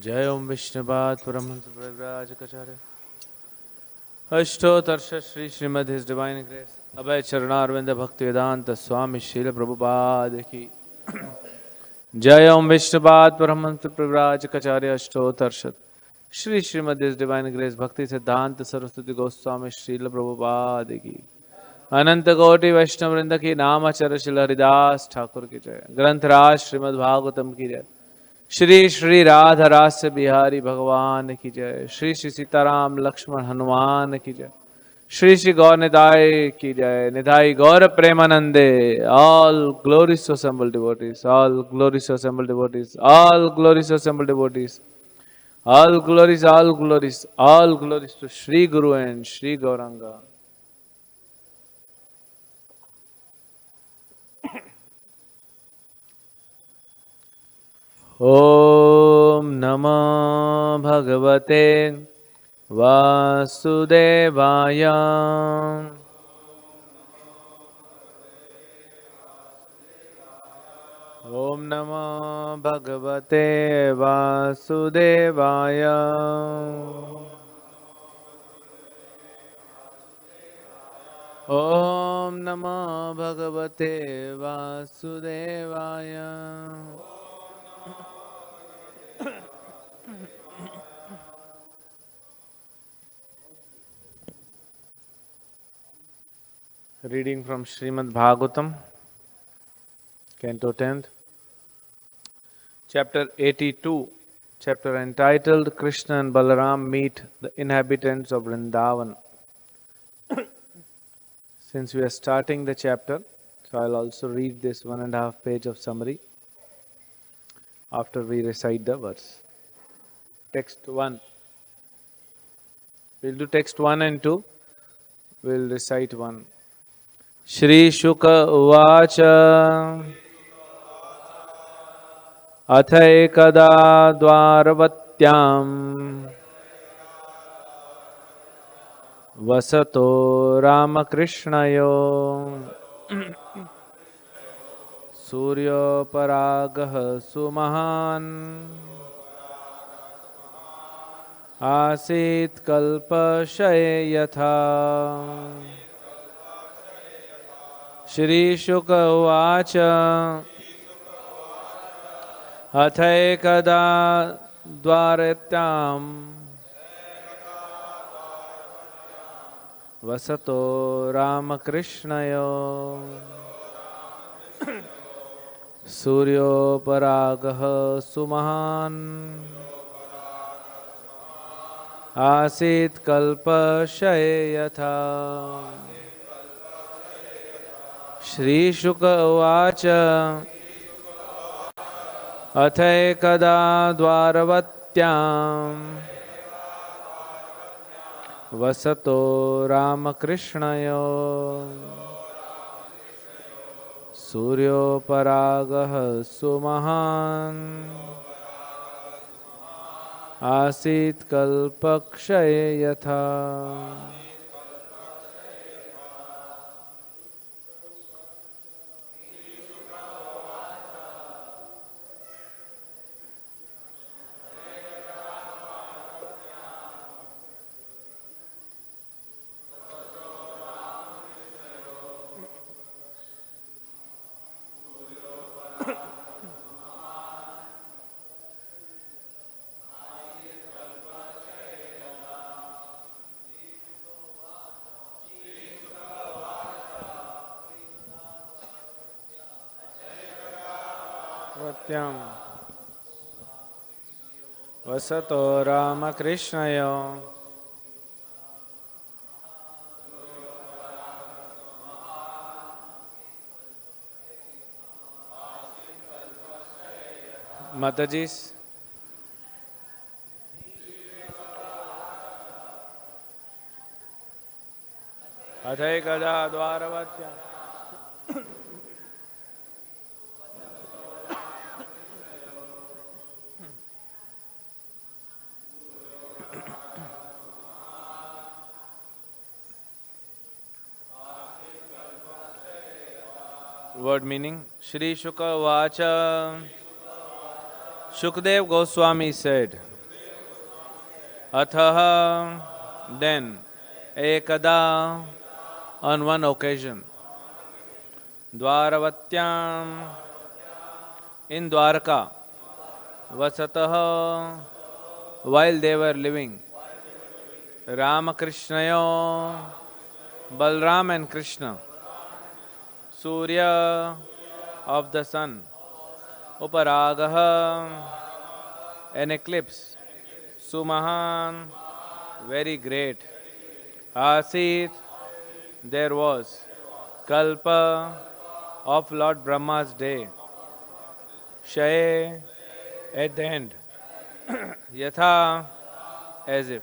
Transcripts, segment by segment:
जय Om Vishnupada Paramahamsa Parivrajakacharya Ashtottarashata Shri Srimad his divine grace Abhay Charanaravinda Bhakti Vedanta Swami Srila Prabhupada की जय Om Vishnupada Paramahamsa Parivrajakacharya Ashtottarashata Shri Srimad his divine grace Bhakti Siddhanta Saraswati Goswami शील प्रभुपाद की अनंत कोटि वैष्णव वृंद की नाम अचर शिल हरिदास ठाकुर की जय। ग्रंथराज श्रीमद् भागवतम की जय। श्री श्री राधा रास बिहारी भगवान की जय। श्री श्री सीताराम लक्ष्मण हनुमान की जय। श्री श्री गौर निताय की जय। निताई गौर प्रेमानंदे। All glories to assembled devotees, all glories to assembled devotees, all glories to assembled devotees, all glories, all glories, all glories to Shri Guru and Shri Gauranga. ओम नमः भगवते वासुदेवाय। ओम नमः भगवते वासुदेवाय। ओम नमः भगवते वासुदेवाय। Reading from Srimad Bhagavatam, Canto 10th, Chapter 82, chapter entitled Krishna and Balaram Meet the Inhabitants of Vrindavan. Since we are starting the chapter, so I'll also read this 1.5 page of summary after we recite the verse. Text 1. We'll do text 1 and 2. We'll recite 1. Shri Shuka Uvacha Athai Dwarvatyam Vasato Ramakrishnaya Surya Paragah Sumahan Asit Kalpa Shayatha. Shri Shuka Uvacha Athai Dwarvatyam Vasato Ramakrishnaya Suryo Paragah Sumahan Asit Kalpa Shayatha. Shri Shuka Uvacha Athai Dwarvatyam Vasato Ramakrishnaya Suryo Paragah Sumahan Asit Kalpakshayatha. Vasato Ramakrishnaya Matajis. Athai Dwarvatyam. Word meaning. Shri Shuka Vacha Shukdev Goswami said, Athaha, then, Ekada, on one occasion, Dwaravatyam, in Dwarka, Vasataha, while they were living, Ramakrishnaya, Balram and Krishna, Surya of the sun, Uparagaha, an eclipse, Sumahan, very great, Asit, there was, Kalpa of Lord Brahma's day, Shaye, at the end, Yatha, as if.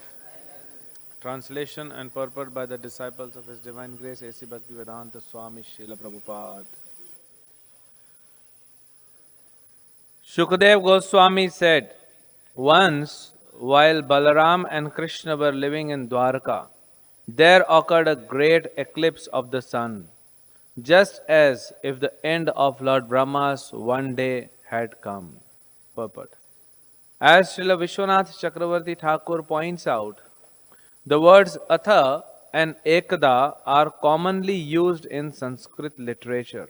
Translation and purport by the disciples of His Divine Grace, A.C. Bhaktivedanta Swami Srila Prabhupada. Shukdev Goswami said, once, while Balaram and Krishna were living in Dwarka, there occurred a great eclipse of the sun, just as if the end of Lord Brahma's one day had come. Purport. As Srila Vishwanath Chakravarti Thakur points out, the words atha and ekada are commonly used in Sanskrit literature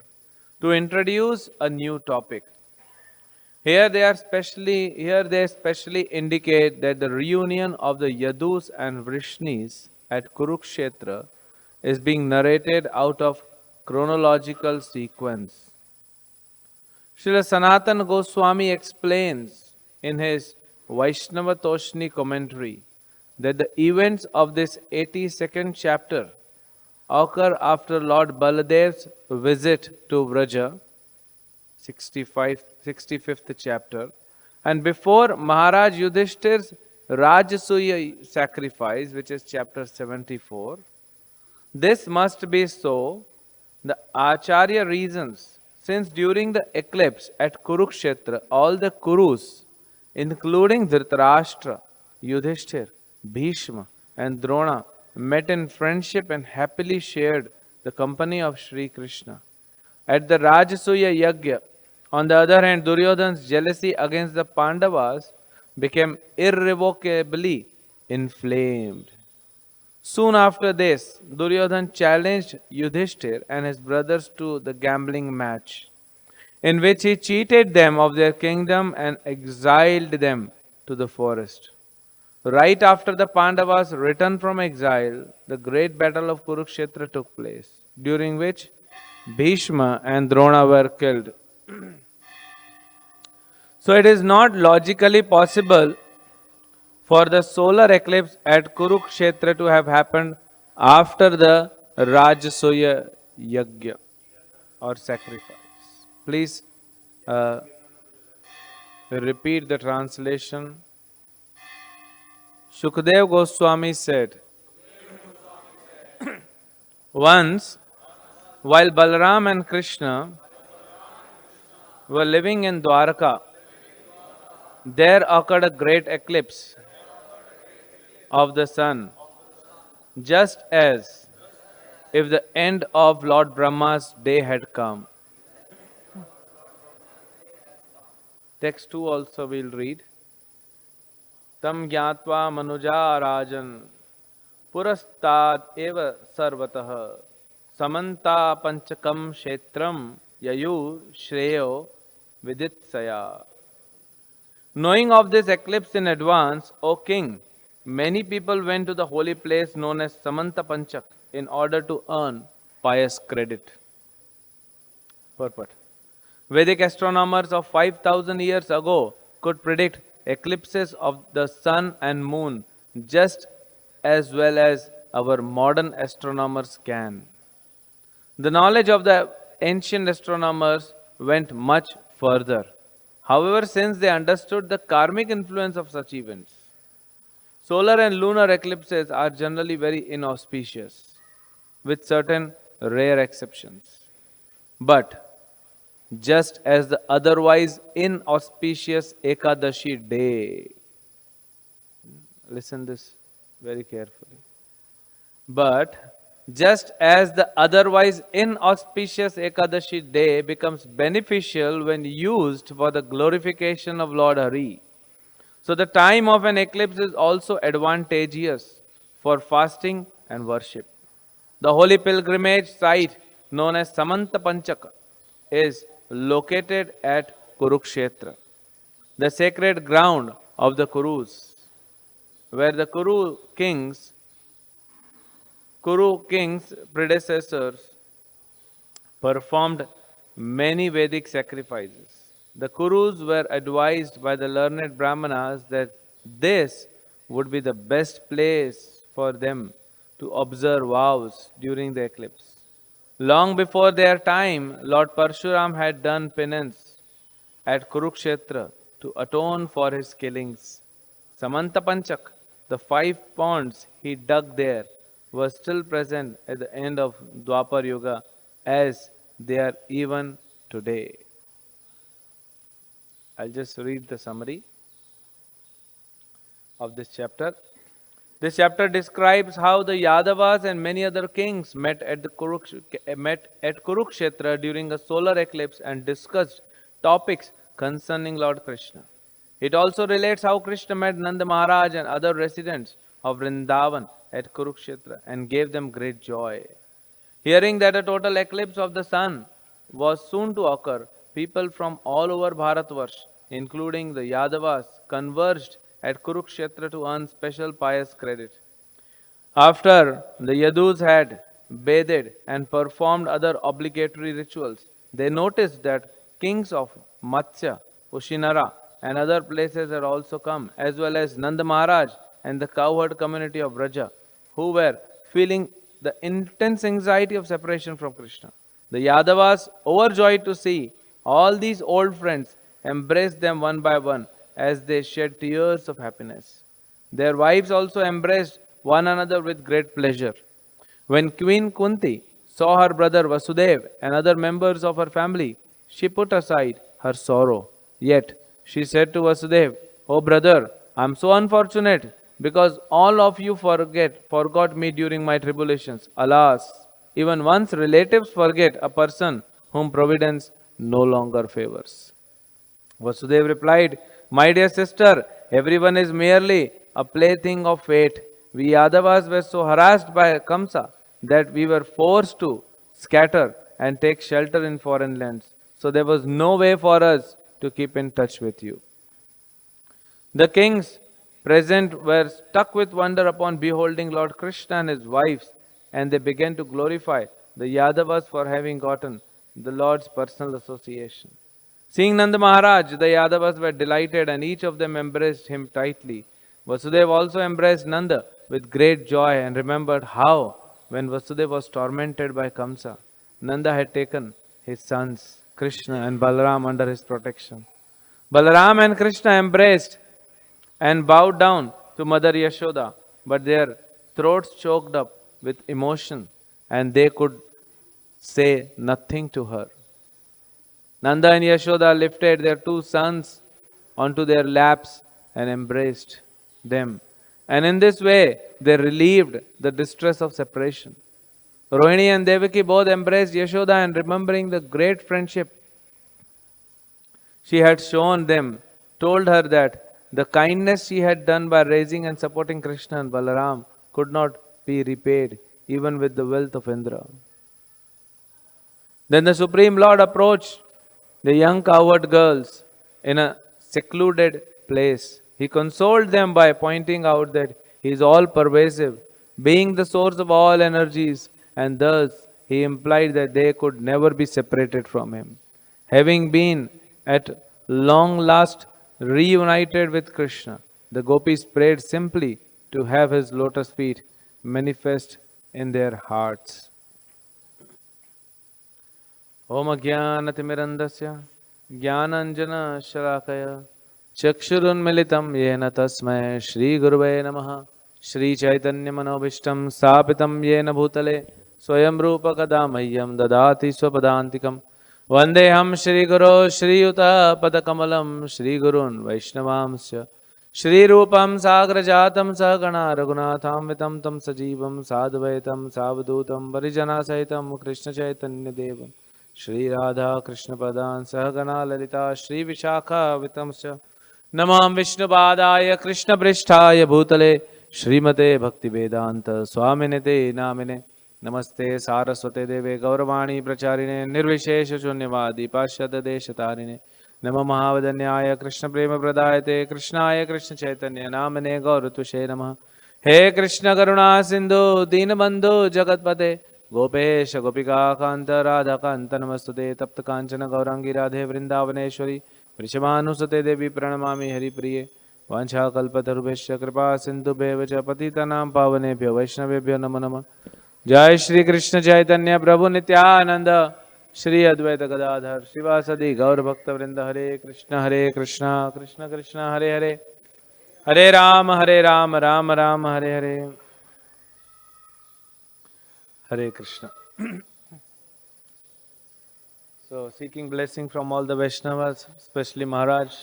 to introduce a new topic. Here they especially indicate that the reunion of the Yadus and Vrishnis at Kurukshetra is being narrated out of chronological sequence. Srila Sanatana Goswami explains in his Vaishnava Toshni commentary that the events of this 82nd chapter occur after Lord Baladev's visit to Vraja, 65th chapter, and before Maharaj Yudhishthir's Rajasuya sacrifice, which is chapter 74. This must be so. The Acharya reasons, since during the eclipse at Kurukshetra, all the Kurus, including Dhritarashtra, Yudhishthir, Bhishma, and Drona, met in friendship and happily shared the company of Sri Krishna. At the Rajasuya Yagya, on the other hand, Duryodhana's jealousy against the Pandavas became irrevocably inflamed. Soon after this, Duryodhana challenged Yudhishthir and his brothers to the gambling match, in which he cheated them of their kingdom and exiled them to the forest. Right after the Pandavas returned from exile, the great battle of Kurukshetra took place, during which Bhishma and Drona were killed. So it is not logically possible for the solar eclipse at Kurukshetra to have happened after the Rajasuya Yagya or sacrifice. Please repeat the translation. Shukdev Goswami said, once, while Balaram and Krishna were living in Dwarka, there occurred a great eclipse of the sun, just as if the end of Lord Brahma's day had come. Text 2 also we'll read. Tam gyatva manuja rajan purastad eva sarvatah samanta panchakam kshetram yayu shreyo viditsaya. Knowing of this eclipse in advance, O king, many people went to the holy place known as Samanta Panchak in order to earn pious credit. Purport. Vedic astronomers of 5,000 years ago could predict eclipses of the sun and moon just as well as our modern astronomers can. The knowledge of the ancient astronomers went much further. However, since they understood the karmic influence of such events, solar and lunar eclipses are generally very inauspicious, with certain rare exceptions. But just as the otherwise inauspicious Ekadashi day, listen this very carefully. But Just as the otherwise inauspicious Ekadashi day becomes beneficial when used for the glorification of Lord Hari, so the time of an eclipse is also advantageous for fasting and worship. The holy pilgrimage site known as Samanta Panchaka is located at Kurukshetra, the sacred ground of the Kurus, where the Kuru kings predecessors performed many Vedic sacrifices. The Kurus were advised by the learned Brahmanas that this would be the best place for them to observe vows during the eclipse. Long before their time, Lord Parshuram had done penance at Kurukshetra to atone for his killings. Samanta Panchak, the 5 ponds he dug there, were still present at the end of Dwapar Yuga as they are even today. I'll just read the summary of this chapter. This chapter describes how the Yadavas and many other kings met at Kurukshetra during a solar eclipse and discussed topics concerning Lord Krishna. It also relates how Krishna met Nanda Maharaj and other residents of Vrindavan at Kurukshetra and gave them great joy. Hearing that a total eclipse of the sun was soon to occur, people from all over Bharatvarsh, including the Yadavas, converged at Kurukshetra to earn special pious credit. After the Yadus had bathed and performed other obligatory rituals, they noticed that kings of Matsya, Ushinara, and other places had also come, as well as Nanda Maharaj and the cowherd community of Braja, who were feeling the intense anxiety of separation from Krishna. The Yadavas, overjoyed to see all these old friends, embraced them one by one as they shed tears of happiness. Their wives also embraced one another with great pleasure. When Queen Kunti saw her brother Vasudev and other members of her family, she put aside her sorrow. Yet she said to Vasudev, "Oh brother, I am so unfortunate because all of you forgot me during my tribulations. Alas, even one's relatives forget a person whom providence no longer favors." Vasudev replied, "My dear sister, everyone is merely a plaything of fate. We Yadavas were so harassed by Kamsa that we were forced to scatter and take shelter in foreign lands. So there was no way for us to keep in touch with you." The kings present were struck with wonder upon beholding Lord Krishna and his wives, and they began to glorify the Yadavas for having gotten the Lord's personal association. Seeing Nanda Maharaj, the Yadavas were delighted and each of them embraced him tightly. Vasudeva also embraced Nanda with great joy and remembered how, when Vasudeva was tormented by Kamsa, Nanda had taken his sons, Krishna and Balaram, under his protection. Balaram and Krishna embraced and bowed down to Mother Yashoda, but their throats choked up with emotion and they could say nothing to her. Nanda and Yashoda lifted their 2 sons onto their laps and embraced them. And in this way, they relieved the distress of separation. Rohini and Devaki both embraced Yashoda and remembering the great friendship she had shown them, told her that the kindness she had done by raising and supporting Krishna and Balaram could not be repaid even with the wealth of Indra. Then the Supreme Lord approached the young cowherd girls in a secluded place. He consoled them by pointing out that He is all pervasive, being the source of all energies, and thus He implied that they could never be separated from Him. Having been at long last reunited with Krishna, the gopis prayed simply to have His lotus feet manifest in their hearts. Om Ajnanatimirandasya Jnananjana Shalakaya Chakshurunmilitam Yena Tasmai Shri Gurave Namaha Shri Chaitanya Manobishtam Sapitam Yena Bhutale Swayam Rupa Kadamayyam Dadati Swapadantikam Vandeham Shri Guru Shri Yuta Padakamalam Shri Gurun Vaishnavamsya Shri Rupam Sagrajatam Sahagana Raghunatham Vitam Tam Sajivam Sadvaitam Savadhutam Varijana Sahitam Krishna Chaitanya Devam Shri Radha Krishna Padan Sahagana Lalita Shri Vishakha Vitamscha Namam Vishnu Padaya Krishna Pristhaya Bhutale Srimate Bhakti Vedanta Swaminate Namine Namaste Saraswate Deve Gauravani Pracharine Nirvishesha Shunyavadi Pashyada Deshatarine Nama Mahavadanyaya Krishna Prema Pradayate Krishnaya Krishna Chaitanya Namane Gauratushe Namaha He Krishna Karuna Sindhu Dinabandhu Jagatpate Gopesha Gopika Kanta Radha Kanta Namastude Tapta Kanchana Gaurangi Radhe Vrindavaneshwari Vrishabhanusate Devi Pranamami Hari Priye Vancha Kalpatarubheshya Kripa Sindhu Bevacha Patitanam Pavanebhyo Vaishnavebhyo Nama Nama Jai Shri Krishna Chaitanya Prabhu Nityananda Shri Advaita Gadadhar Srivasadi Gaur Bhakta Vrinda Hare Krishna Krishna Krishna Hare Hare Hare Rama Rama Rama Hare Hare Hare Krishna. So seeking blessing from all the Vaishnavas, especially Maharaj,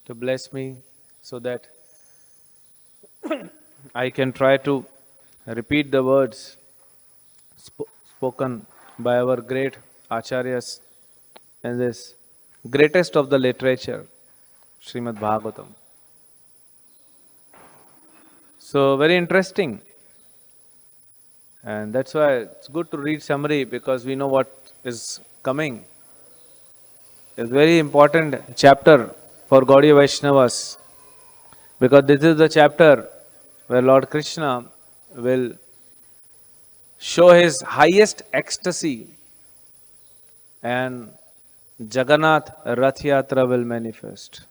to bless me so that I can try to repeat the words spoken by our great acharyas in this greatest of the literature, Srimad Bhagavatam. So very interesting, and that's why it's good to read summary because we know what is coming. It's a very important chapter for Gaudiya Vaishnavas because this is the chapter where Lord Krishna will show his highest ecstasy and Jagannath Rath Yatra will manifest.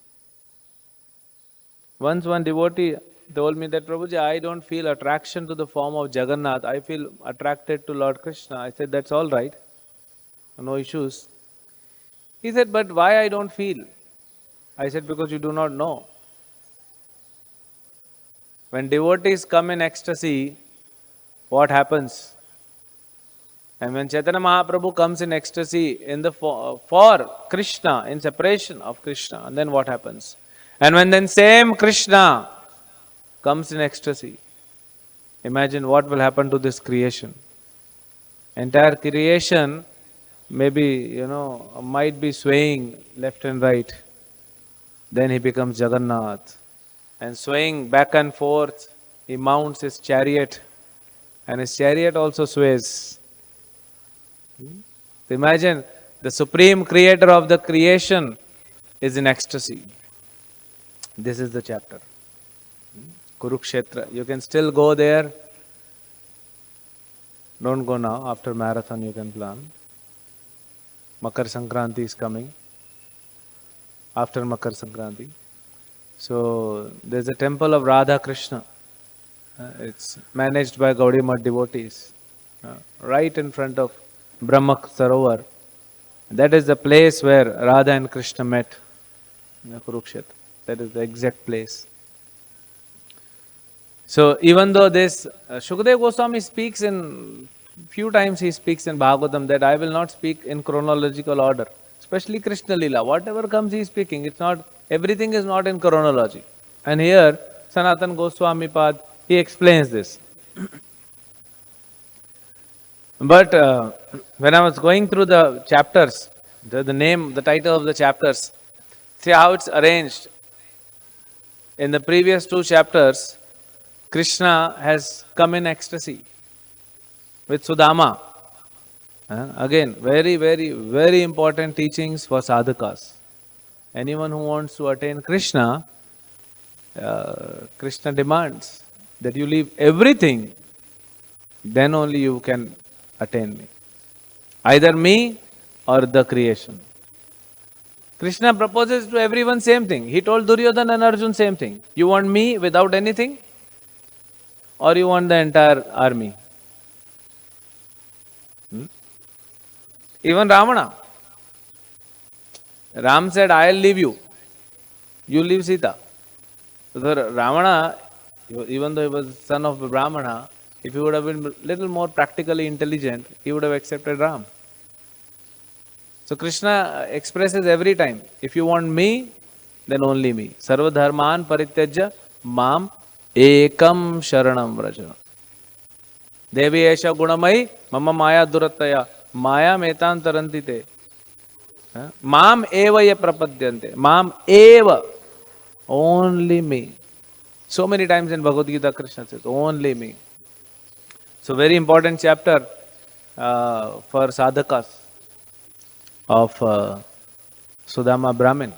Once one devotee told me that, Prabhuji, I don't feel attraction to the form of Jagannath. I feel attracted to Lord Krishna. I said, that's all right. No issues. He said, but why I don't feel? I said, because you do not know. When devotees come in ecstasy, what happens? And when Chaitanya Mahaprabhu comes in ecstasy in the for Krishna, in separation of Krishna, and then what happens? And when then same Krishna comes in ecstasy, imagine what will happen to this creation. Entire creation maybe, might be swaying left and right. Then he becomes Jagannath. And swaying back and forth, he mounts his chariot. And his chariot also sways. Imagine the supreme creator of the creation is in ecstasy. This is the chapter. Kurukshetra. You can still go there. Don't go now. After marathon you can plan. Makar Sankranti is coming. After Makar Sankranti. So there's a temple of Radha Krishna. It's managed by Gaudiya Math devotees. Right in front of Brahmak Sarovar. That is the place where Radha and Krishna met. Kurukshetra. That is the exact place. So even though this, Shukadeva Goswami speaks in, few times he speaks in Bhagavatam that I will not speak in chronological order. Especially Krishna Lila. Whatever comes he is speaking. It's not, everything is not in chronology. And here, Sanatan Goswami Pad, he explains this. But when I was going through the chapters, the name, the title of the chapters, see how it's arranged. In the previous two chapters, Krishna has come in ecstasy with Sudama. Again, very, very, very important teachings for sadhakas. Anyone who wants to attain Krishna, Krishna demands that you leave everything, then only you can attain me. Either me or the creation. Krishna proposes to everyone same thing. He told Duryodhana and Arjun same thing. You want me without anything? Or you want the entire army? Even Ravana. Ram said, I'll leave you. You leave Sita. So Ravana, even though he was son of a Brahmana, if he would have been little more practically intelligent, he would have accepted Ram. So Krishna expresses every time, if you want me, then only me. Sarva dharman parityajya mam ekam sharanam vraja. Devi esha gunamai mama maya durataya maya metan tarantite. Mam eva ye prapadyante. Mam eva. Only me. So many times in Bhagavad-gita Krishna says, only me. So very important chapter for sadhakas of Sudama Brahmin.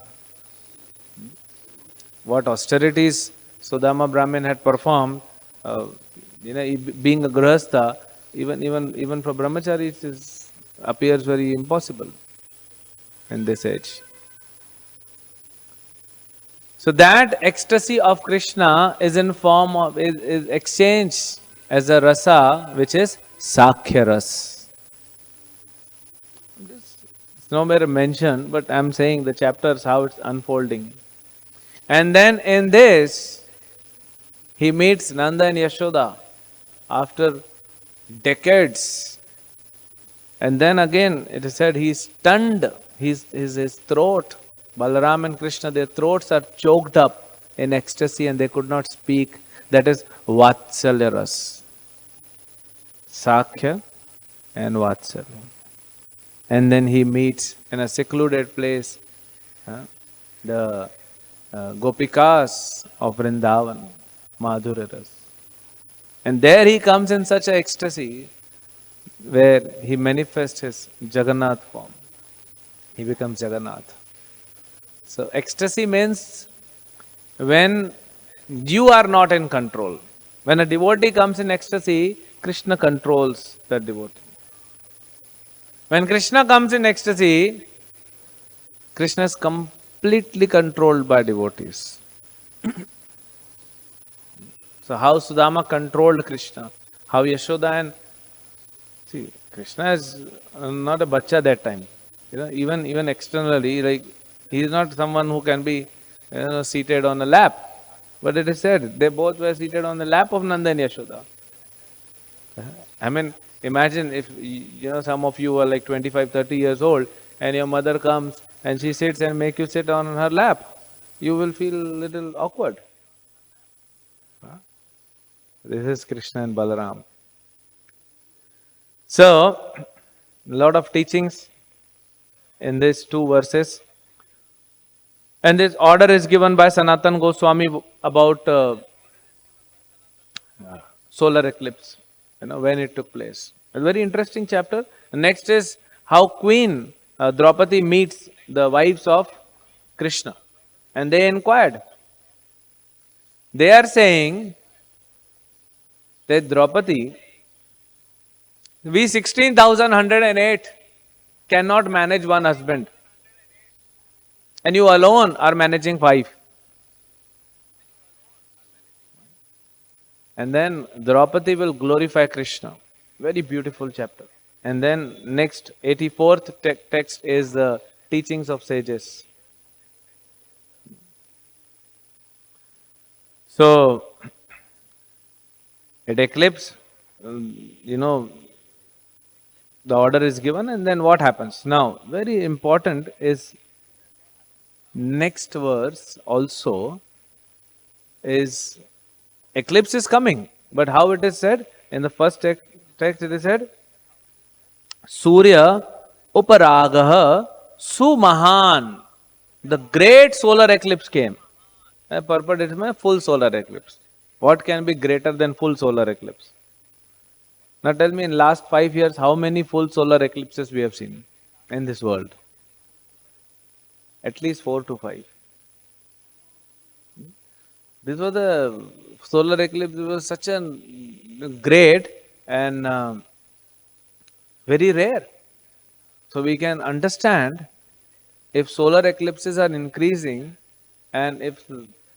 What austerities Sudama Brahmin had performed, being a grihastha, even for brahmacharis, appears very impossible in this age. So that ecstasy of Krishna is in form of is exchanged as a rasa, which is Sakhya ras. It's nowhere mentioned, but I'm saying the chapters how it's unfolding. And then in this, he meets Nanda and Yashoda after decades. And then again, it is said he's stunned. His throat, Balaram and Krishna, their throats are choked up in ecstasy and they could not speak. That is Vatsalya ras. Sakhya and Vatsalya. And then he meets in a secluded place the Gopikas of Vrindavan, Madhurya ras. And there he comes in such an ecstasy where he manifests his Jagannath form. He becomes Jagannath. So ecstasy means when you are not in control. When a devotee comes in ecstasy, Krishna controls the devotee. When Krishna comes in ecstasy, Krishna is completely controlled by devotees. So how Sudama controlled Krishna, how Yashoda and see, Krishna is not a bacha that time. Even externally, like he is not someone who can be seated on a lap. But it is said they both were seated on the lap of Nanda and Yashoda. I mean, imagine if some of you are like 25, 30 years old and your mother comes and she sits and make you sit on her lap. You will feel a little awkward. This is Krishna and Balaram. So, a lot of teachings in these two verses. And this order is given by Sanatan Goswami about solar eclipse, when it took place. A very interesting chapter. Next is how Queen Draupadi meets the wives of Krishna. And they inquired. They are saying that Draupadi, we 16,108 cannot manage one husband. And you alone are managing 5. And then Draupadi will glorify Krishna. Very beautiful chapter. And then next 84th text is the teachings of sages. So, at eclipse, the order is given and then what happens? Now, very important is next verse also is eclipse is coming. But how it is said? In the first text it is said, Surya Uparagaha Sumahan. The great solar eclipse came. Purport is my full solar eclipse. What can be greater than full solar eclipse? Now tell me in last 5 years how many full solar eclipses we have seen in this world? At least 4 to 5. This was the solar eclipse. It was such a great and very rare. So we can understand if solar eclipses are increasing and if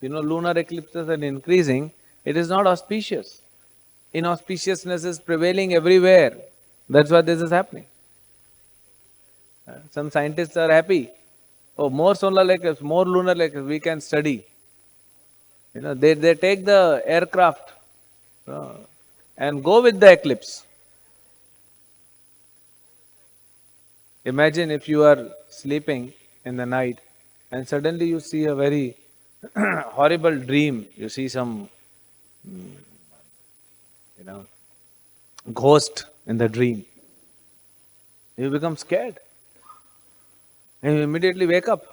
lunar eclipses are increasing, it is not auspicious. Inauspiciousness is prevailing everywhere. That's why this is happening. Some scientists are happy. Oh, more solar eclipse, more lunar eclipse, we can study. They take the aircraft and go with the eclipse. Imagine if you are sleeping in the night and suddenly you see a very horrible dream. You see some, you know, ghost in the dream. You become scared. And you immediately wake up.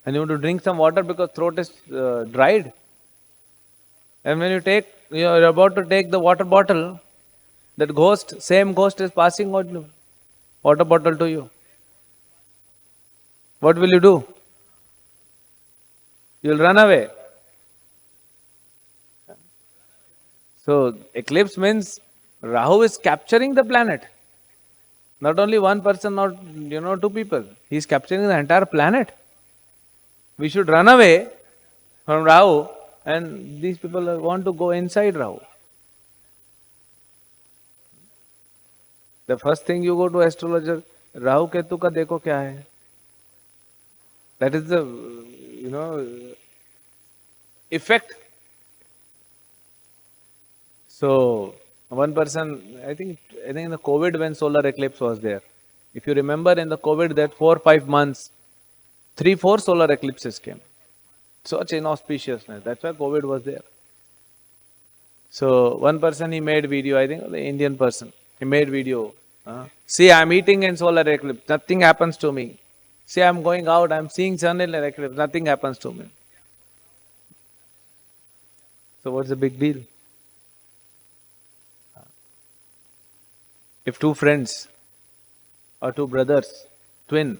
And you want to drink some water because throat is dried. And when you are about to take the water bottle, that ghost, same ghost is passing on water bottle to you. What will you do? You will run away. So eclipse means Rahu is capturing the planet. Not only one person, not two people. He is capturing the entire planet. We should run away from Rahu, and these people want to go inside Rahu. The first thing you go to astrologer, Rahu Ketu ka dekho kya hai. That is the effect. So one person, I think in the COVID when solar eclipse was there. If you remember in the COVID that 4-5 months, 3-4 solar eclipses came. Such inauspiciousness. That's why COVID was there. So one person he made video, I think the Indian person, he made video. See, I'm eating in solar eclipse, nothing happens to me. See, I'm going out, I'm seeing sun in eclipse, nothing happens to me. So what's the big deal? If two friends or two brothers, twin,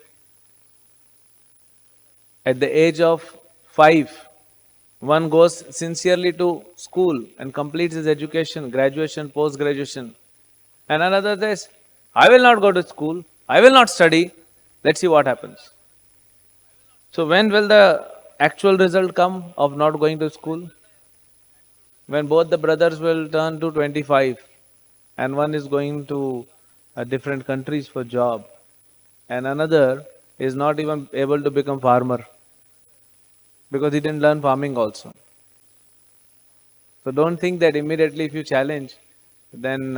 at the age of 5, one goes sincerely to school and completes his education, graduation, post-graduation. And another says, I will not go to school, I will not study, let's see what happens. So when will the actual result come of not going to school? When both the brothers will turn to 25 and one is going to different countries for job and another is not even able to become farmer because he didn't learn farming also. So don't think that immediately if you challenge, then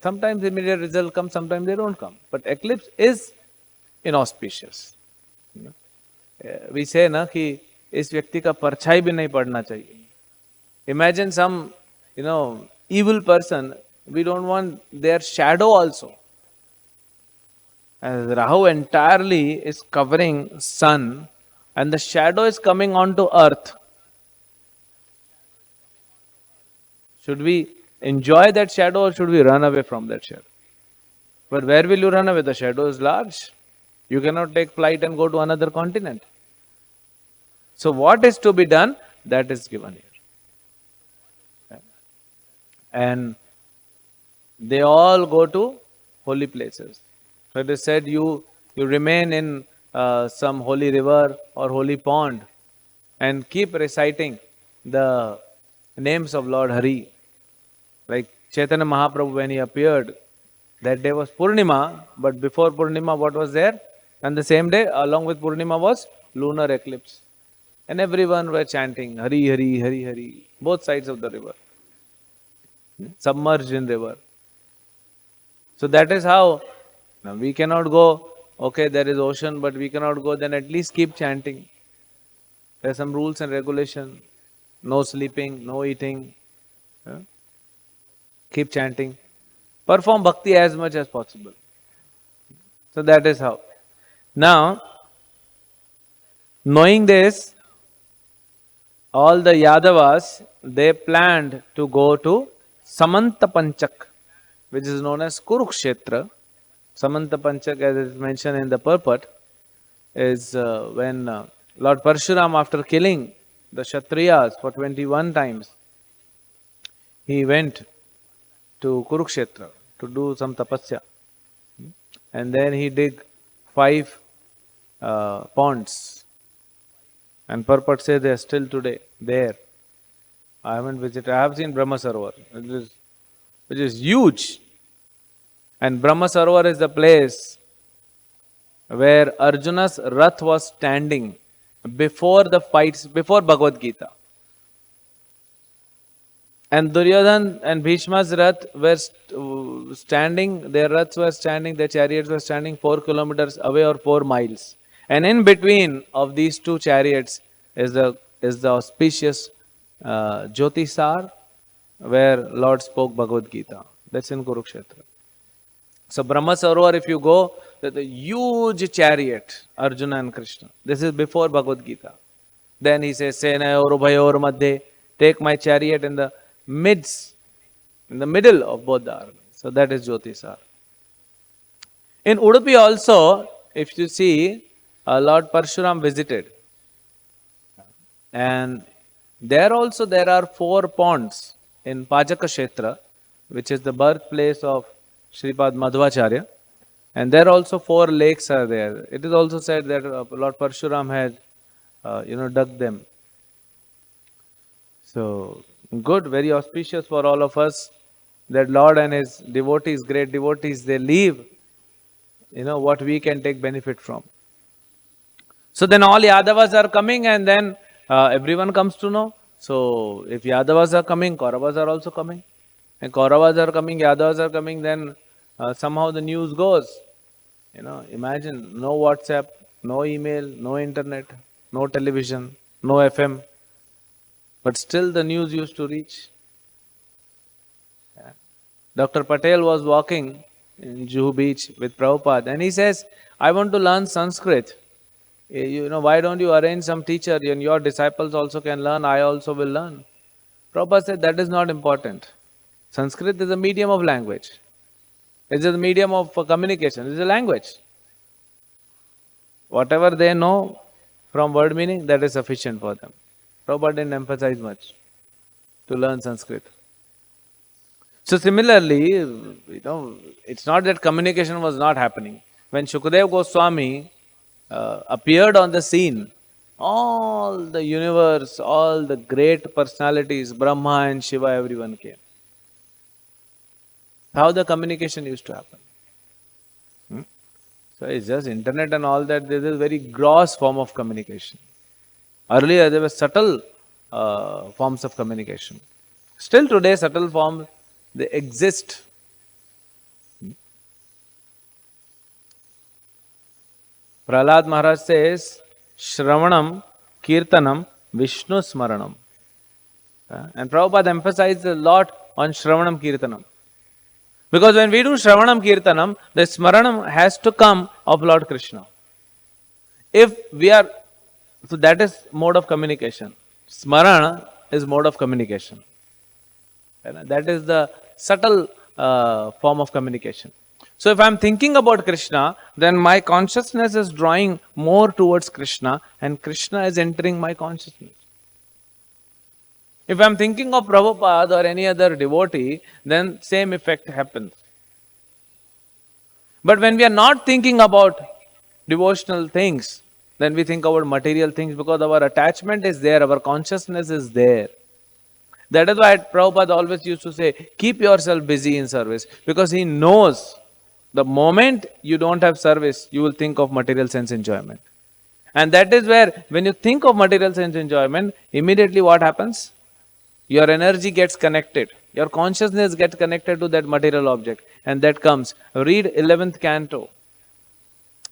sometimes immediate result comes, sometimes they don't come. But eclipse is inauspicious. We say na कि इस व्यक्ति का परछाई भी नहीं पड़ना चाहिए. Imagine some evil person, we don't want their shadow also. As Rahu entirely is covering sun and the shadow is coming onto earth. Should we enjoy that shadow or should we run away from that shadow? But where will you run away? The shadow is large. You cannot take flight and go to another continent. So what is to be done? That is given here. And they all go to holy places. So it is said you remain in some holy river or holy pond and keep reciting the names of Lord Hari. Like Chaitanya Mahaprabhu when he appeared, that day was Purnima, but before Purnima what was there? And the same day along with Purnima was lunar eclipse. And everyone were chanting Hari Hari Hari Hari, both sides of the river, submerged in river. So that is how now we cannot go, okay, there is ocean, but we cannot go, then at least keep chanting. There are some rules and regulations. No sleeping, no eating. Keep chanting. Perform bhakti as much as possible. So that is how. Now, knowing this, all the Yadavas, they planned to go to Samanta Panchak, which is known as Kurukshetra. Samanta Panchak, as is mentioned in the purport, is when Lord Parshuram, after killing the Kshatriyas for 21 times, he went to Kurukshetra to do some tapasya. And then he did 5 ponds. And purport says they are still today there. I haven't visited. I have seen Brahma Sarovar, which is huge. And Brahma Sarovar is the place where Arjuna's Rath was standing before the fights, before Bhagavad-gita. And Duryodhan and Bhishma's Rath were standing, their Raths were standing, their chariots were standing 4 kilometers away or 4 miles. And in between of these two chariots is the auspicious Jyotisar, where Lord spoke Bhagavad-gita. That's in Kurukshetra. So Brahma Sarovar, if you go, there's a huge chariot, Arjuna and Krishna. This is before Bhagavad-gita. Then he says, Senayor Ubhayor Madhye, take my chariot in the middle of both the armies. So that is Jyotisar. In Udupi also, if you see, Lord Parshuram visited. And there also there are 4 ponds in Pajaka Kshetra, which is the birthplace of Sripad Madhvacharya. And there also 4 lakes are there. It is also said that Lord Parshuram had, dug them. So, good, very auspicious for all of us that Lord and His devotees, great devotees, they leave, what we can take benefit from. So then all Yadavas are coming and then everyone comes to know. So if Yadavas are coming, Kauravas are also coming. And Kauravas are coming, Yadavas are coming, then somehow the news goes. Imagine no WhatsApp, no email, no internet, no television, no FM. But still the news used to reach. Yeah. Dr. Patel was walking in Juhu beach with Prabhupada and he says, I want to learn Sanskrit. Why don't you arrange some teacher and your disciples also can learn, I also will learn. Prabhupada said that is not important. Sanskrit is a medium of language. It is a medium of communication. It is a language. Whatever they know from word meaning, that is sufficient for them. Prabhupada didn't emphasize much to learn Sanskrit. So similarly, it's not that communication was not happening. When Shukadeva Goswami appeared on the scene, all the universe, all the great personalities, Brahma and Shiva, everyone came. How the communication used to happen. So it's just internet and all that, this is a very gross form of communication. Earlier there were subtle forms of communication. Still today subtle forms, they exist. Prahlad Maharaj says, Shravanam, Kirtanam, Vishnu Smaranam. And Prabhupada emphasized a lot on Shravanam Kirtanam. Because when we do Shravanam Kirtanam, the Smaranam has to come of Lord Krishna. So that is mode of communication. Smarana is mode of communication. That is the subtle form of communication. So if I am thinking about Krishna, then my consciousness is drawing more towards Krishna and Krishna is entering my consciousness. If I am thinking of Prabhupada or any other devotee, then same effect happens. But when we are not thinking about devotional things, then we think about material things because our attachment is there, our consciousness is there. That is why Prabhupada always used to say, keep yourself busy in service, because he knows the moment you don't have service, you will think of material sense enjoyment. And that is where, when you think of material sense enjoyment, immediately what happens? Your energy gets connected. Your consciousness gets connected to that material object. And that comes. Read 11th canto,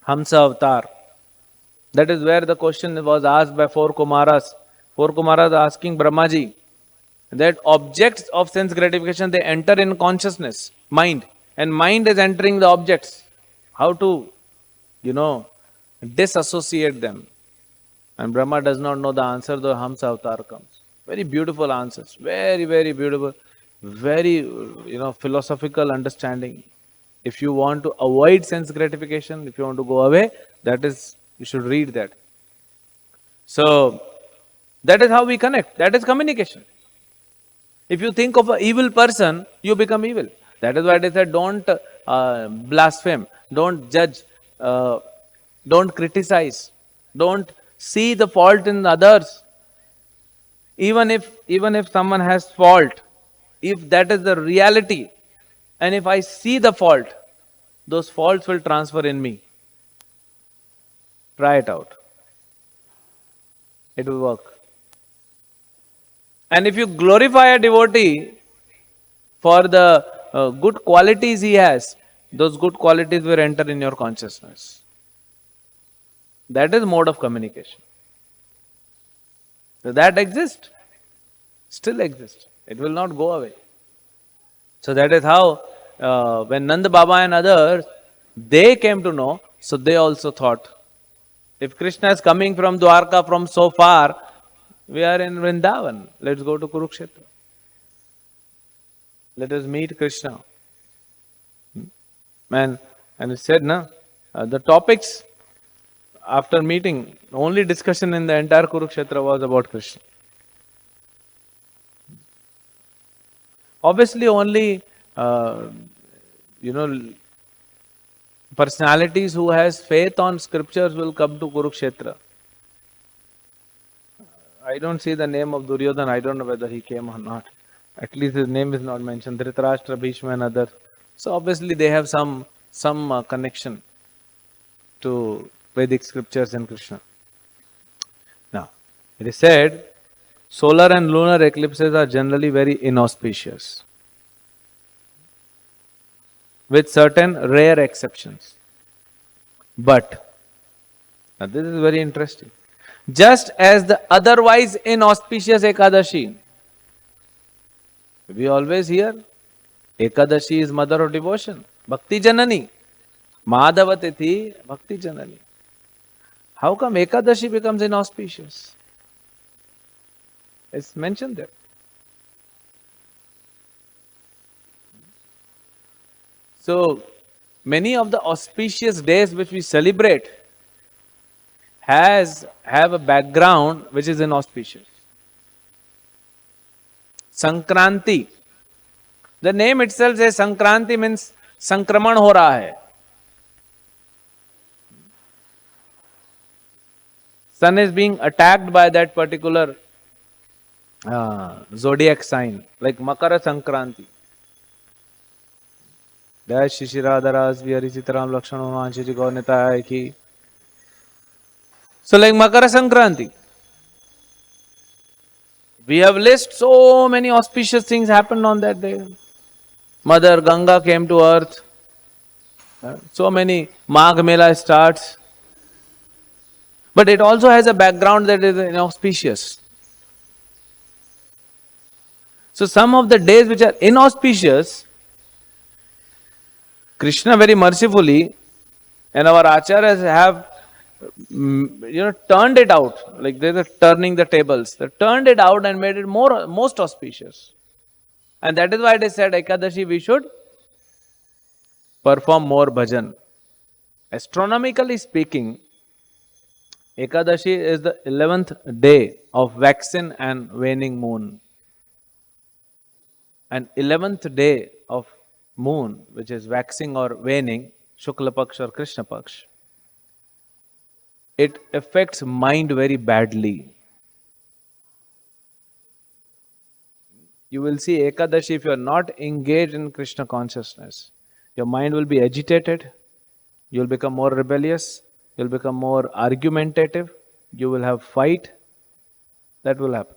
Hamsa Avatar. That is where the question was asked by 4 Kumaras. 4 Kumaras asking Brahmaji that objects of sense gratification, they enter in consciousness, mind. And mind is entering the objects. How to, disassociate them. And Brahma does not know the answer, the Hamsa Avatar comes. Very beautiful answers. Very, very beautiful. Very, philosophical understanding. If you want to avoid sense gratification, if you want to go away, you should read that. So, that is how we connect. That is communication. If you think of an evil person, you become evil. That is why they said, don't blaspheme, don't judge, don't criticize, don't see the fault in others. Even if someone has fault, if that is the reality, and if I see the fault, those faults will transfer in me. Try it out. It will work. And if you glorify a devotee for the good qualities he has, those good qualities will enter in your consciousness. That is mode of communication. So that exists, still exists. It will not go away. So that is how when Nanda Baba and others, they came to know, so they also thought, if Krishna is coming from Dwarka from so far, we are in Vrindavan. Let's go to Kurukshetra. Let us meet Krishna. And he said, no, the topics after meeting, only discussion in the entire Kurukshetra was about Krishna. Obviously, only personalities who has faith on scriptures will come to Kurukshetra. I don't see the name of Duryodhana. I don't know whether he came or not. At least his name is not mentioned. Dhritarashtra, Bhishma and others. So obviously they have some connection to Vedic scriptures and Krishna. Now, it is said, solar and lunar eclipses are generally very inauspicious, with certain rare exceptions. But, now this is very interesting. Just as the otherwise inauspicious Ekadashi, we always hear, Ekadashi is mother of devotion, Bhakti Janani, Madhava Tithi, Bhakti Janani. How come Ekadashi becomes inauspicious? It's mentioned there. So, many of the auspicious days which we celebrate have a background which is inauspicious. Sankranti. The name itself says Sankranti means संक्रमण हो रहा है. Sun is being attacked by that particular zodiac sign, like Makara Sankranti. Jai SriSriRadhaRasbihariTemple ki. So like Makara Sankranti, we have listed so many auspicious things happened on that day. Mother Ganga came to earth. So many Magh Mela starts. But it also has a background that is inauspicious. So some of the days which are inauspicious, Krishna very mercifully and our acharyas have turned it out, like they're turning the tables. They turned it out and made it most auspicious. And that is why they said Ekadashi we should perform more bhajan. Astronomically speaking, Ekadashi is the 11th day of waxing and waning moon. And 11th day of moon, which is waxing or waning, Shukla Paksh or Krishna Paksh, it affects mind very badly. You will see Ekadashi, if you are not engaged in Krishna consciousness, your mind will be agitated, you will become more rebellious, you will become more argumentative, you will have fight. That will happen.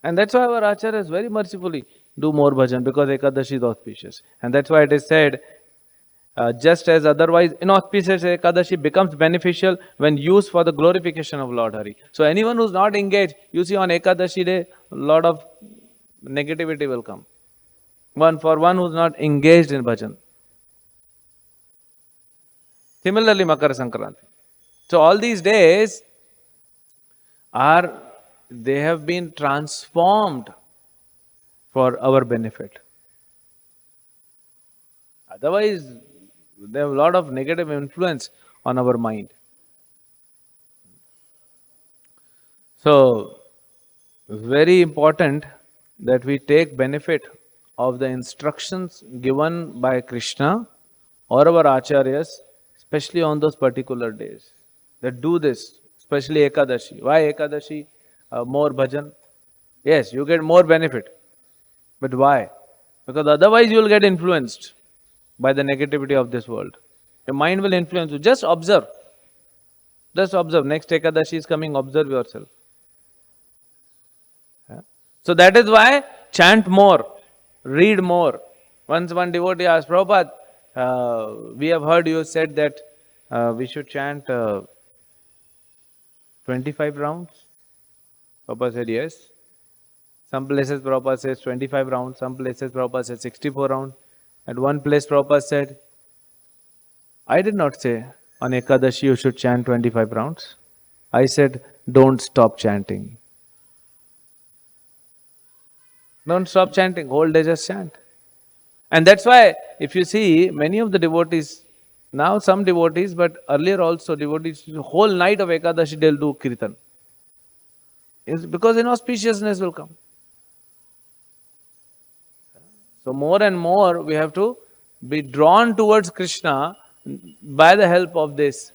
And that's why our acharyas very mercifully do more bhajan, because Ekadashi is auspicious. And that's why it is said, just as otherwise inauspicious Ekadashi becomes beneficial when used for the glorification of Lord Hari. So anyone who is not engaged, you see on Ekadashi day, a lot of negativity will come. For one who is not engaged in bhajan. Similarly, Makara Sankranti. So all these days they have been transformed for our benefit. Otherwise, they have a lot of negative influence on our mind. So, very important that we take benefit of the instructions given by Krishna or our acharyas, especially on those particular days. That do this, especially Ekadashi. Why Ekadashi? More bhajan. Yes, you get more benefit. But why? Because otherwise you will get influenced by the negativity of this world. Your mind will influence you. Just observe. Just observe. Next Ekadashi is coming, observe yourself. So that is why chant more, read more. Once one devotee asked, Prabhupada, we have heard you said that we should chant 25 rounds? Prabhupada said yes. Some places Prabhupada says 25 rounds, some places Prabhupada says 64 rounds. At one place Prabhupada said, I did not say on Ekadashi you should chant 25 rounds. I said, don't stop chanting. Don't stop chanting, whole day just chant. And that's why, if you see, many of the devotees, now some devotees, but earlier also devotees, the whole night of Ekadashi they'll do kirtan. It's because inauspiciousness will come. So more and more we have to be drawn towards Krishna by the help of this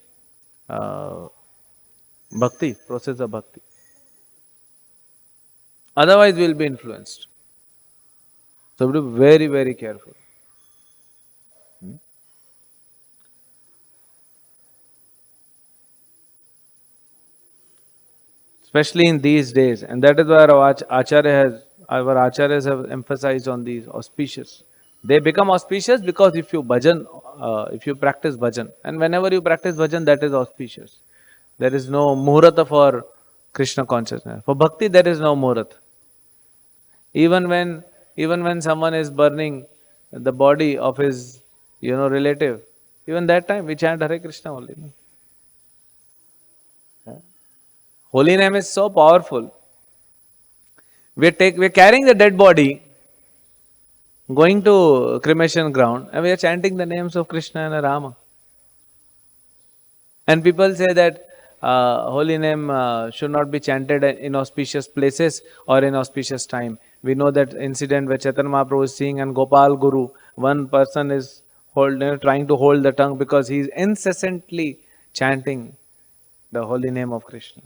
bhakti, process of bhakti. Otherwise we'll be influenced. So we have to be very, very careful. Especially in these days. And that is why our acharyas have emphasized on these auspicious. They become auspicious because if you if you practice bhajan, and whenever you practice bhajan, that is auspicious. There is no muhurata for Krishna consciousness. For bhakti, there is no muhurata. Even when someone is burning the body of his relative, even that time we chant Hare Krishna only. Holy name is so powerful. We're carrying the dead body, going to cremation ground, and we are chanting the names of Krishna and Rama. And people say that holy name should not be chanted in auspicious places or in auspicious time. We know that incident where Chaitanya Mahaprabhu is seeing and Gopal Guru, one person is trying to hold the tongue because he is incessantly chanting the holy name of Krishna.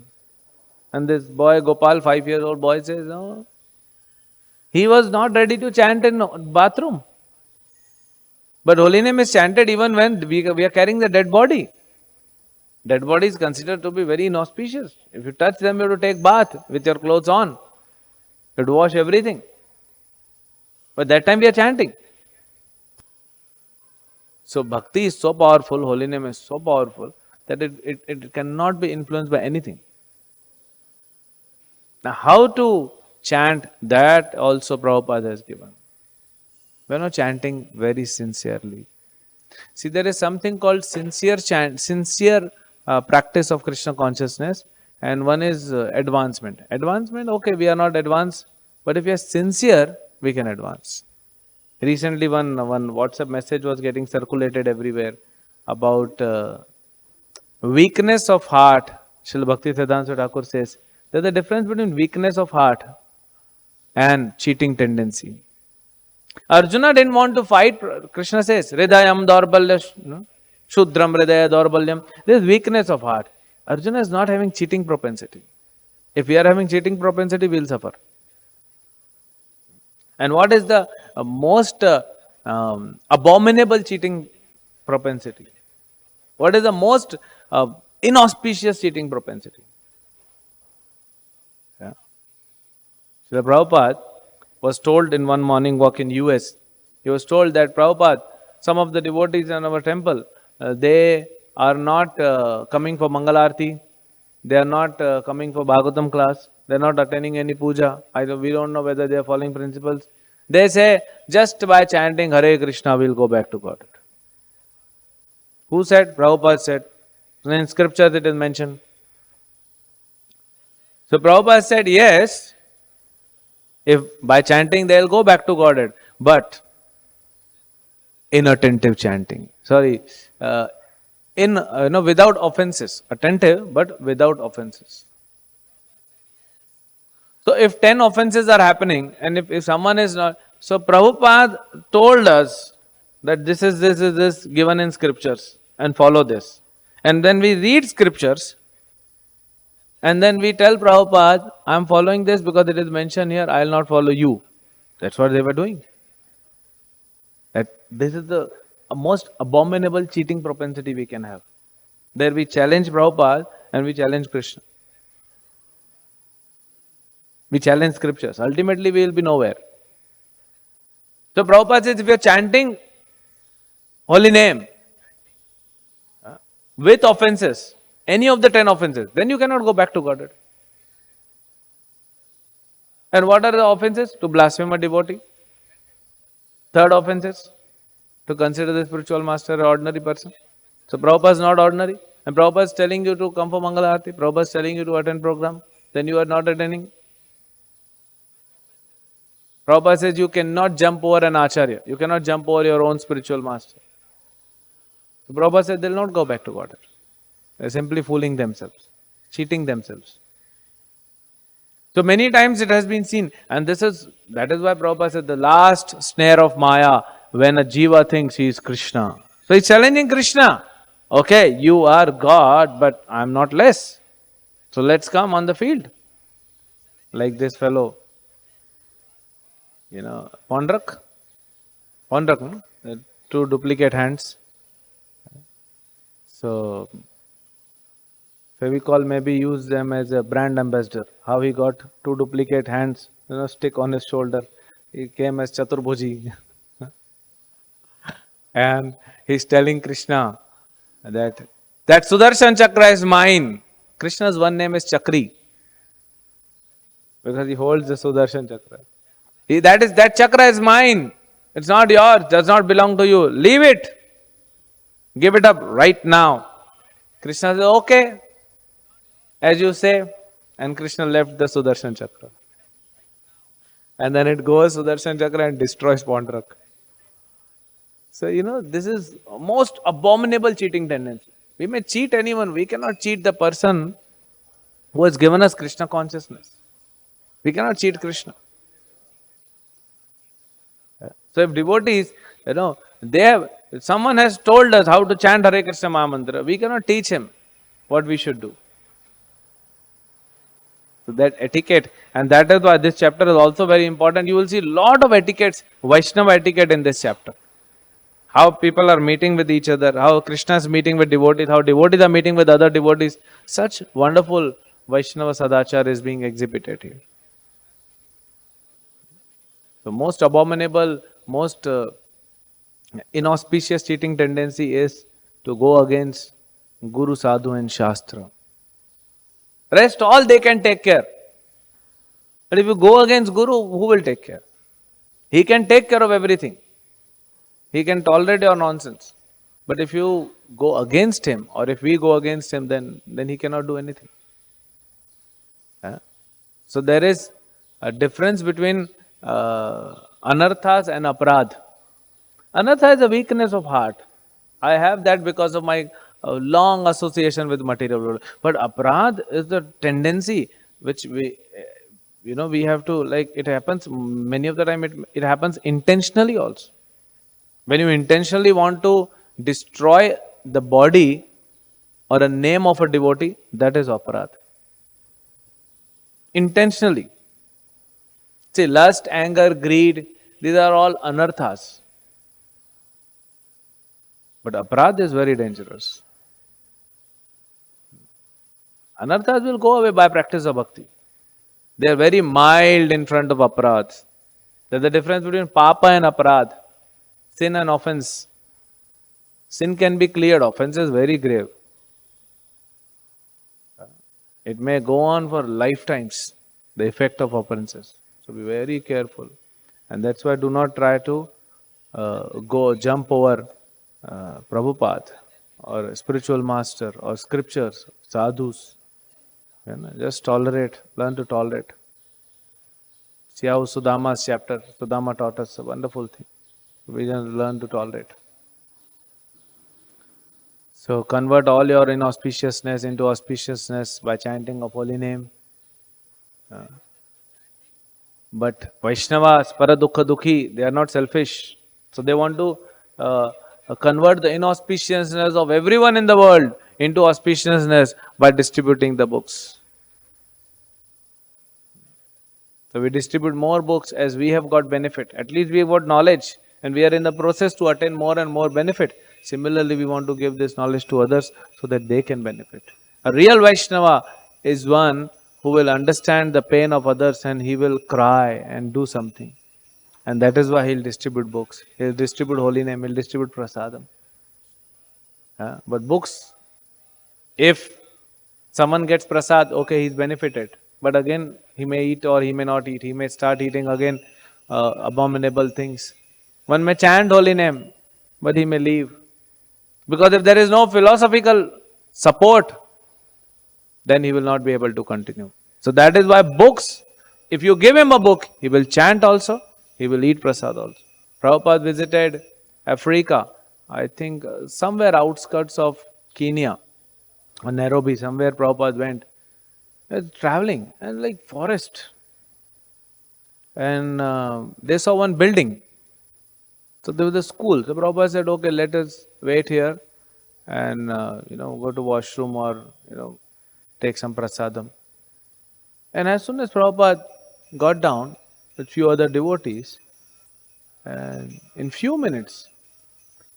And this boy, Gopal, 5 years old boy, says, no, he was not ready to chant in bathroom. But holy name is chanted even when we are carrying the dead body. Dead body is considered to be very inauspicious. If you touch them, you have to take bath with your clothes on. You have to wash everything. But that time we are chanting. So bhakti is so powerful, holy name is so powerful that it cannot be influenced by anything. Now how to chant, that also Prabhupada has given. We are not chanting very sincerely. See, there is something called sincere practice of Krishna consciousness, and one is advancement. Advancement, okay, we are not advanced, but if we are sincere, we can advance. Recently, one WhatsApp message was getting circulated everywhere about weakness of heart. Srila Bhakti Siddhanta Thakur says there's a difference between weakness of heart and cheating tendency. Arjuna didn't want to fight. Krishna says, Hridayam Dorbalya Shudram Hridaya Dorbalyam. There is weakness of heart. Arjuna is not having cheating propensity. If we are having cheating propensity, we will suffer. And what is the most abominable cheating propensity? What is the most inauspicious cheating propensity? Yeah. So the Prabhupada was told in one morning walk in US, he was told that Prabhupada, some of the devotees in our temple, they are not coming for Mangala arati, they are not coming for Bhagavatam class, they are not attending any puja. We don't know whether they are following principles. They say, just by chanting Hare Krishna, we will go back to God. Who said? Prabhupada said. In scriptures it is mentioned. So Prabhupada said, yes, if by chanting they will go back to Godhead, but inattentive chanting. Without offenses. Attentive, but without offenses. So if 10 offenses are happening, and if someone is not, so Prabhupada told us that this is given in scriptures and follow this. And then we read scriptures and then we tell Prabhupada, I am following this because it is mentioned here, I will not follow you. That's what they were doing. That this is the most abominable cheating propensity we can have. There we challenge Prabhupada and we challenge Krishna. We challenge scriptures. Ultimately, we will be nowhere. So Prabhupada says, if you are chanting holy name with offenses, any of the 10 offenses, then you cannot go back to Godhead. And what are the offenses? To blaspheme a devotee. Third offense is to consider the spiritual master an ordinary person. So Prabhupada is not ordinary. And Prabhupada is telling you to come for Mangala Arati. Prabhupada is telling you to attend program. Then you are not attending. Prabhupada says you cannot jump over an acharya. You cannot jump over your own spiritual master. So Prabhupada said they will not go back to Godhead. They are simply fooling themselves, cheating themselves. So many times it has been seen, and that is why Prabhupada said the last snare of Maya, when a jiva thinks he is Krishna. So he's challenging Krishna. Okay, you are God, but I am not less. So let's come on the field. Like this fellow, Pondrak. Pondrak, no? Two duplicate hands. So Fevicol maybe use them as a brand ambassador. How he got two duplicate hands, stick on his shoulder. He came as Chaturbhuji. And he's telling Krishna that Sudarshan Chakra is mine. Krishna's one name is Chakri. Because he holds the Sudarshan Chakra. That chakra is mine. It's not yours, does not belong to you. Leave it. Give it up right now. Krishna says, okay, as you say. And Krishna left the Sudarshan Chakra. And then it goes Sudarshan Chakra and destroys Pondrak. So, this is most abominable cheating tendency. We may cheat anyone, we cannot cheat the person who has given us Krishna consciousness. We cannot cheat Krishna. So if devotees, someone has told us how to chant Hare Krishna Mahamantra, we cannot teach him what we should do. So that etiquette, and that is why this chapter is also very important. You will see a lot of etiquettes, Vaishnava etiquette in this chapter. How people are meeting with each other, how Krishna is meeting with devotees, how devotees are meeting with other devotees. Such wonderful Vaishnava Sadachar is being exhibited here. The most abominable, most inauspicious cheating tendency is to go against Guru, Sadhu and Shastra. Rest all they can take care. But if you go against Guru, who will take care? He can take care of everything. He can tolerate your nonsense. But if you go against him, or if we go against him, then he cannot do anything. So there is a difference between anarthas and aparadh. Anartha is a weakness of heart. I have that because of my long association with material world. But aparadh is the tendency which we have to, it happens many of the time, it happens intentionally also. When you intentionally want to destroy the body or a name of a devotee, that is aparadh. Intentionally. See, lust, anger, greed, these are all anarthas. But aparadh is very dangerous. Anarthas will go away by practice of bhakti. They are very mild in front of aparadh. There's the difference between papa and aparadh. Sin and offense. Sin can be cleared, offense is very grave. It may go on for lifetimes, the effect of offenses. So be very careful. And that's why do not try to jump over Prabhupada or spiritual master or scriptures, sadhus. Just tolerate, learn to tolerate. See how Sudama's chapter, Sudama taught us a wonderful thing. We learn to tolerate. So convert all your inauspiciousness into auspiciousness by chanting of holy name. But Vaishnavas, Paradukha Dukhi, they are not selfish. So they want to convert the inauspiciousness of everyone in the world into auspiciousness by distributing the books. So we distribute more books as we have got benefit. At least we have got knowledge and we are in the process to attain more and more benefit. Similarly, we want to give this knowledge to others so that they can benefit. A real Vaishnava is one who will understand the pain of others and he will cry and do something. And that is why he'll distribute books. He'll distribute holy name, he'll distribute prasadam. But books, If someone gets prasad, okay, he's benefited. But again, he may eat or he may not eat. He may start eating again abominable things. One may chant holy name, but he may leave. Because if there is no philosophical support, then he will not be able to continue. So that is why books, if you give him a book, he will chant also, he will eat prasad also. Prabhupada visited Africa, I think somewhere outskirts of Kenya or Nairobi, somewhere Prabhupada went. Traveling and like forest. And they saw one building. So there was a school. So Prabhupada said, okay, let us wait here and go to washroom or take some prasadam. And as soon as Prabhupada got down with few other devotees, and in few minutes,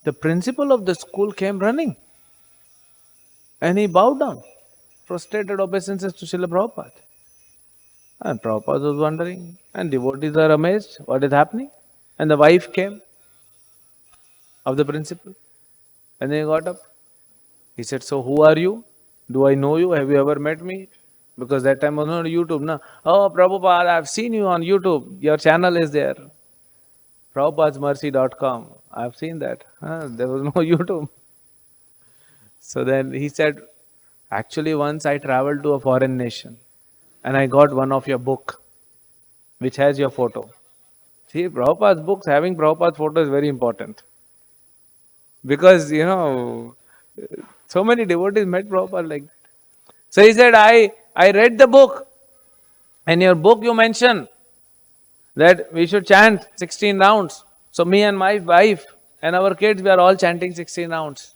the principal of the school came running. And he bowed down, prostrated obeisances to Srila Prabhupada. And Prabhupada was wondering, and devotees are amazed, what is happening? And the wife came of the principal. And then he got up. He said, so who are you? Do I know you? Have you ever met me? Because that time was not YouTube, na? Oh, Prabhupada, I've seen you on YouTube. Your channel is there. Prabhupadsmercy.com. I've seen that. There was no YouTube. So then he said, actually once I traveled to a foreign nation and I got one of your book which has your photo. See, Prabhupada's books, having Prabhupada's photo is very important. Because, so many devotees met Prabhupada like that. So he said, I read the book. And your book you mention that we should chant 16 rounds. So me and my wife and our kids, we are all chanting 16 rounds.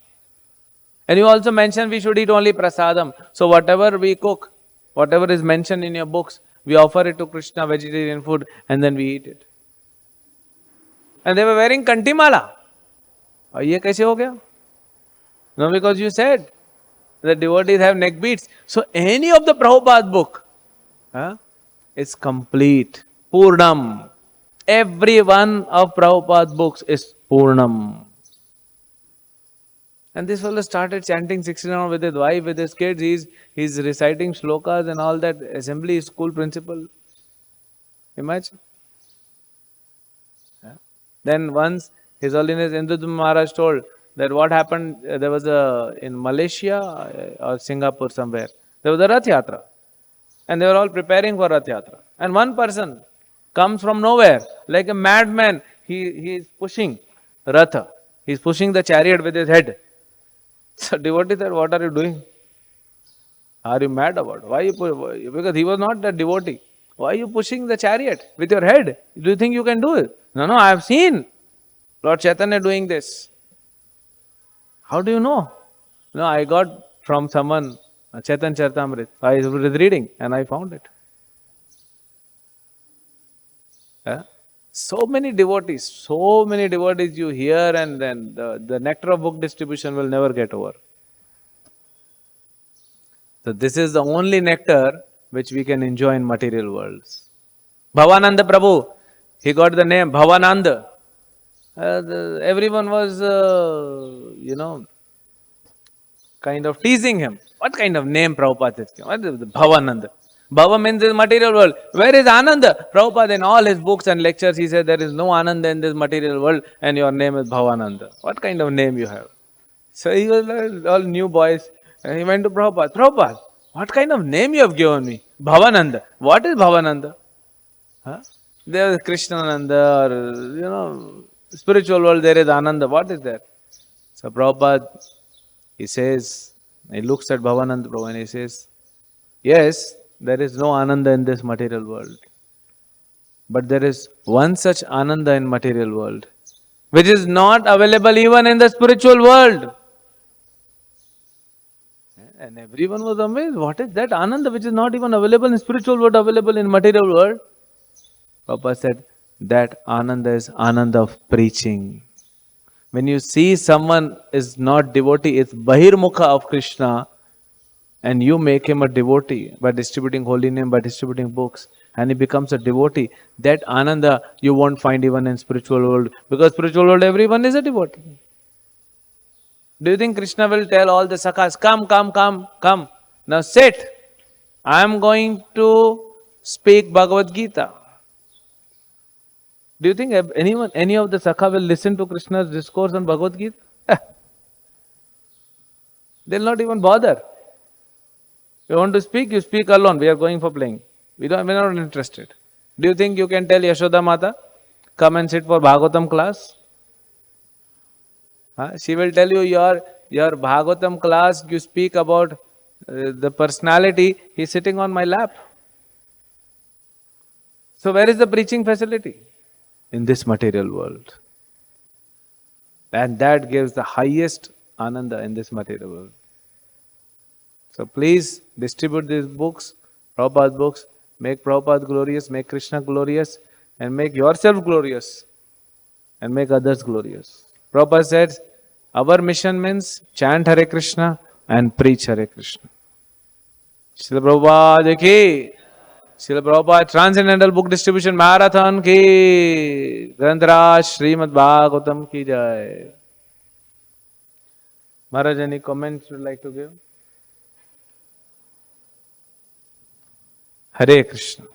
And you also mentioned we should eat only prasadam. So whatever we cook, whatever is mentioned in your books, we offer it to Krishna, vegetarian food, and then we eat it. And they were wearing kantimala. Ye kaise ho gaya? No, because you said the devotees have neck beads. So any of the Prabhupada book is complete. Purnam. Every one of Prabhupada's books is Purnam. And this fellow started chanting 16 hours with his wife, with his kids. He's reciting shlokas and all that. Assembly school principal. Imagine. Then once His Holiness Indudhu Maharaj told that what happened, there was in Malaysia or Singapore somewhere, there was a Rath Yatra. And they were all preparing for Rath Yatra. And one person comes from nowhere, like a madman. He is pushing Ratha. He is pushing the chariot with his head. So devotee said, what are you doing? Are you mad about it? Why you because he was not the devotee. Why are you pushing the chariot with your head? Do you think you can do it? No, I have seen Lord Chaitanya doing this. How do you know? No, I got from someone, Chaitanya Charitamrita. I was reading and I found it. So many devotees you hear, and then the nectar of book distribution will never get over. So this is the only nectar which we can enjoy in material worlds. Bhavananda Prabhu, he got the name Bhavananda. Everyone was, kind of teasing him. What kind of name Prabhupada is? What is Bhavananda? Bhava means this material world. Where is Ananda? Prabhupada in all his books and lectures, he said there is no Ananda in this material world and your name is Bhavananda. What kind of name you have? So he was like, all new boys. And he went to Prabhupada. Prabhupada, what kind of name you have given me? Bhavananda. What is Bhavananda? There is Krishnananda or, spiritual world there is Ananda. What is that? So Prabhupada, he says, he looks at Bhavananda Prabhu and he says, yes, there is no Ananda in this material world. But there is one such Ananda in material world, which is not available even in the spiritual world. And everyone was amazed. What is that Ananda which is not even available in spiritual world, available in material world? Prabhupada said, that Ananda is Ananda of preaching. When you see someone is not devotee, it's Bahirmukha of Krishna, and you make him a devotee by distributing holy name, by distributing books, and he becomes a devotee, that Ananda you won't find even in spiritual world, because spiritual world everyone is a devotee. Do you think Krishna will tell all the sakhas, come, come, come, come, now sit. I am going to speak Bhagavad-gita. Do you think any of the sakha will listen to Krishna's discourse on Bhagavad-gita? They'll not even bother. You want to speak, you speak alone. We are going for playing. We're not interested. Do you think you can tell Yashoda Mata, come and sit for Bhagavatam class? Huh? She will tell you your Bhagavatam class, you speak about the personality, he's sitting on my lap. So where is the preaching facility? In this material world. And that gives the highest ananda in this material world. So please distribute these books, Prabhupada books, make Prabhupada glorious, make Krishna glorious, and make yourself glorious, and make others glorious. Prabhupada said, our mission means chant Hare Krishna and preach Hare Krishna. Srila Prabhupada ki, Srila Prabhupada Transcendental Book Distribution Marathon ki, Granth Srimad Bhagavatam ki jai. Maharaj, any comments you would like to give? Hare Krishna.